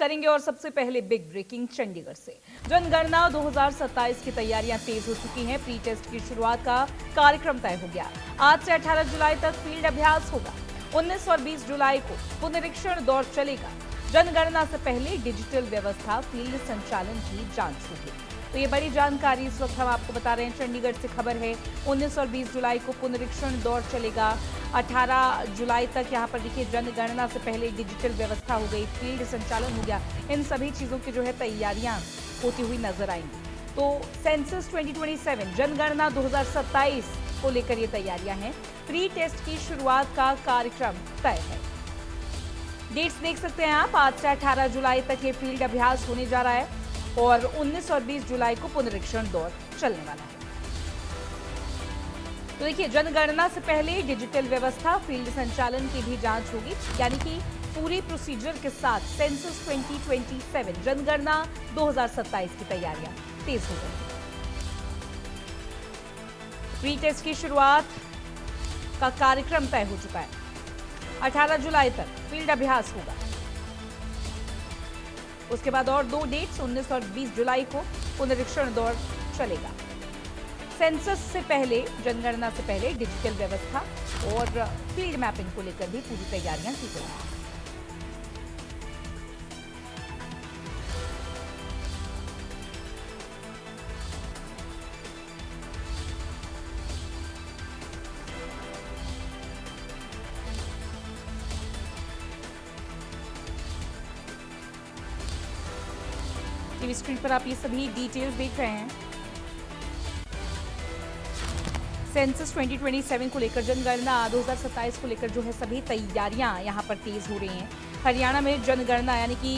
करेंगे और सबसे पहले बिग ब्रेकिंग चंडीगढ़ से। जनगणना 2027 की तैयारियां तेज हो चुकी हैं। प्री टेस्ट की शुरुआत का कार्यक्रम तय हो गया। आज से 18 जुलाई तक फील्ड अभ्यास होगा। 19 और 20 जुलाई को पुनरीक्षण दौर चलेगा। जनगणना से पहले डिजिटल व्यवस्था फील्ड संचालन की जांच होगी। तो ये बड़ी जानकारी इस वक्त हम आपको बता रहे हैं। चंडीगढ़ से खबर है, 19 और 20 जुलाई को पुनरीक्षण दौर चलेगा। 18 जुलाई तक यहाँ पर देखिए जनगणना से पहले डिजिटल व्यवस्था हो गई, फील्ड संचालन हो गया। इन सभी चीज़ों की जो है तैयारियां होती हुई नजर आएंगी। तो सेंसस 2027 जनगणना 2027 को लेकर ये तैयारियां हैं। प्री टेस्ट की शुरुआत का कार्यक्रम तय है। डेट्स देख सकते हैं आप, आज से 18 जुलाई तक ये फील्ड अभ्यास होने जा रहा है और 19 और 20 जुलाई को पुनरीक्षण दौर चलने वाला है। तो देखिए जनगणना से पहले डिजिटल व्यवस्था फील्ड संचालन की भी जांच होगी, यानी कि पूरी प्रोसीजर के साथ सेंसस 2027 जनगणना 2027 की तैयारियां तेज हो गई। प्री टेस्ट की शुरुआत का कार्यक्रम तय हो चुका है। 18 जुलाई तक फील्ड अभ्यास होगा। उसके बाद और 2 डेट्स 19 और 20 जुलाई को पुनरीक्षण दौर चलेगा। सेंसस से पहले, जनगणना से पहले डिजिटल व्यवस्था और फील्ड मैपिंग को लेकर भी पूरी तैयारियां की गई हैं। टीवी स्क्रीन पर आप ये सभी डिटेल्स देख रहे हैं। सेंसस 2027 को लेकर, जनगणना 2027 को लेकर जो है सभी तैयारियां यहां पर तेज हो रही हैं। हरियाणा में जनगणना यानी कि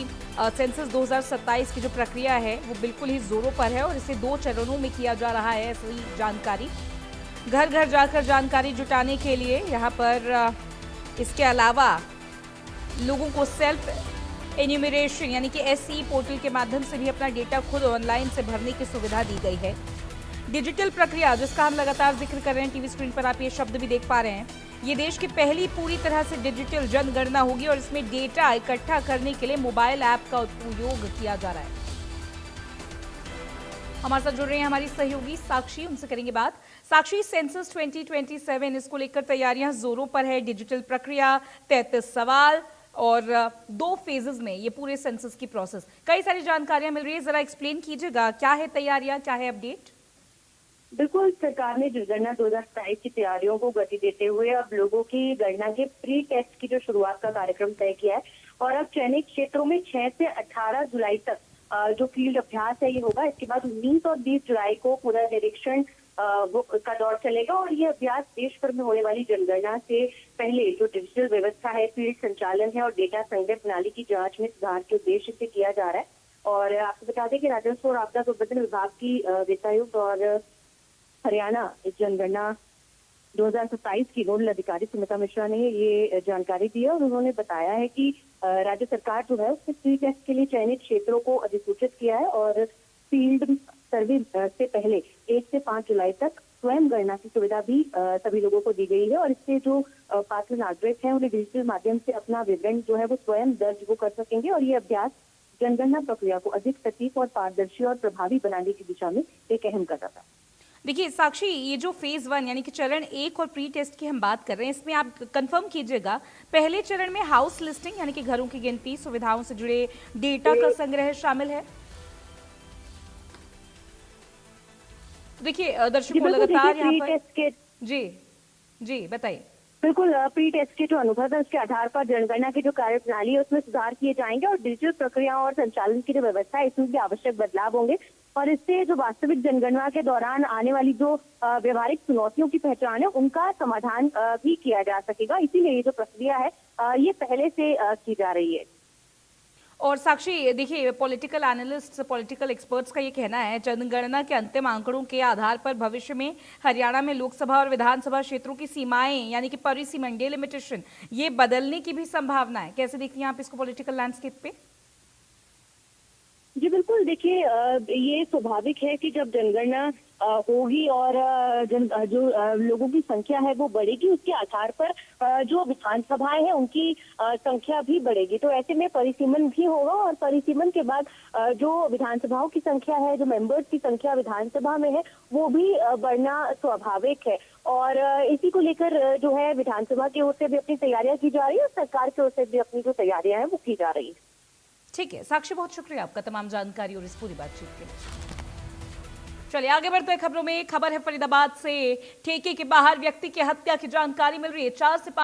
सेंसस 2027 की जो प्रक्रिया है वो बिल्कुल ही जोरों पर है और इसे 2 चरणों में किया जा रहा है। ऐसी जानकारी घर घर जाकर जानकारी जुटाने के लिए यहाँ पर इसके अलावा लोगों को सेल्फ एन्यूमरेशन यानी कि एसई पोर्टल के माध्यम से भी अपना डेटा खुद ऑनलाइन से भरने की सुविधा दी गई है। डिजिटल प्रक्रिया जिसका हम लगातार जिक्र कर रहे हैं, टीवी स्क्रीन पर आप ये शब्द भी देख पा रहे हैं, ये देश की पहली पूरी तरह से डिजिटल जनगणना होगी और इसमें डेटा इकट्ठा करने के लिए मोबाइल ऐप का उपयोग किया जा रहा है। हमारे साथ जुड़ रहे हैं हमारी सहयोगी साक्षी, उनसे करेंगे बात। साक्षी, सेंसस 2027 इसको लेकर तैयारियां जोरों पर है। डिजिटल प्रक्रिया, 33 सवाल और 2 फेजेस में ये पूरे सेंसस की प्रोसेस, कई सारी जानकारियां मिल रही है। जरा एक्सप्लेन कीजिएगा, क्या है तैयारियां, क्या है अपडेट? बिल्कुल, सरकार ने जनगणना 2027 की तैयारियों को गति देते हुए अब लोगों की गणना के प्री टेस्ट की जो शुरुआत का कार्यक्रम तय किया है और अब चयनित क्षेत्रों में 6 से 18 जुलाई तक जो फील्ड अभ्यास है ये होगा। इसके बाद 19 और 20 जुलाई को पुनरीक्षण का दौर चलेगा और ये अभ्यास देश भर में होने वाली जनगणना से पहले जो डिजिटल व्यवस्था है, फील्ड संचालन है और डेटा संग्रह प्रणाली की जांच में सुधार के उद्देश्य से किया जा रहा है। और आपको बता दें कि राजस्व और आपदा प्रबंधन विभाग की वित्तायुक्त और हरियाणा जनगणना 2027 की नोडल अधिकारी सुमिता मिश्रा ने ये जानकारी दी है और उन्होंने बताया है कि राज्य सरकार जो है उसने प्री टेस्ट के लिए चयनित क्षेत्रों को अधिसूचित किया है और फील्ड सर्वे से पहले 1 से 5 जुलाई तक स्वयं गणना की सुविधा भी सभी लोगों को दी गई है और इससे जो पात्र नागरिक हैं उन्हें डिजिटल माध्यम से अपना विवरण जो है वो स्वयं दर्ज वो कर सकेंगे और ये अभ्यास जनगणना प्रक्रिया को अधिक सटीक और पारदर्शी और प्रभावी बनाने की दिशा में एक अहम कदम है। देखिए साक्षी, ये जो फेज 1 यानी कि चरण 1 और प्री टेस्ट की हम बात कर रहे हैं, इसमें आप कंफर्म कीजिएगा, पहले चरण में हाउस लिस्टिंग यानी कि घरों की गिनती, सुविधाओं से जुड़े डेटा का संग्रह शामिल है। देखिए दर्शकों को लगातार यहाँ पर जी बताइए। बिल्कुल, प्री टेस्ट के जो अनुभव है उसके आधार पर जनगणना की जो कार्य प्रणाली है उसमें सुधार किए जाएंगे और डिजिटल प्रक्रिया और संचालन की जो व्यवस्था है इसमें भी आवश्यक बदलाव होंगे और इससे जो वास्तविक जनगणना के दौरान आने वाली जो व्यवहारिक चुनौतियों की पहचान है उनका समाधान भी किया जा सकेगा। इसीलिए ये जो प्रक्रिया है ये पहले से की जा रही है। और साक्षी देखिए, पॉलिटिकल एनालिस्ट, पॉलिटिकल एक्सपर्ट्स का ये कहना है जनगणना के अंतिम आंकड़ों के आधार पर भविष्य में हरियाणा में लोकसभा और विधानसभा क्षेत्रों की सीमाएं यानी कि परिसीमन, डिलिमिटेशन, ये बदलने की भी संभावना है। कैसे देखती हैं आप इसको पॉलिटिकल लैंडस्केप पे? जी बिल्कुल, देखिए ये स्वाभाविक है कि जब जनगणना होगी और लोगों की संख्या है वो बढ़ेगी, उसके आधार पर जो विधानसभाएं हैं उनकी संख्या भी बढ़ेगी। तो ऐसे में परिसीमन भी होगा और परिसीमन के बाद जो विधानसभाओं की संख्या है, जो मेंबर्स की संख्या विधानसभा में है, वो भी बढ़ना स्वाभाविक है। और इसी को लेकर जो है विधानसभा की ओर से भी अपनी तैयारियां की जा रही है और सरकार की ओर से भी अपनी जो तैयारियां हैं वो की जा रही है। ठीक है साक्षी, बहुत शुक्रिया आपका तमाम जानकारी और इस पूरी बातचीत के लिए। चलिए आगे बढ़ते हैं खबरों में। खबर है फरीदाबाद से। ठेके के बाहर व्यक्ति की हत्या की जानकारी मिल रही है। 4 से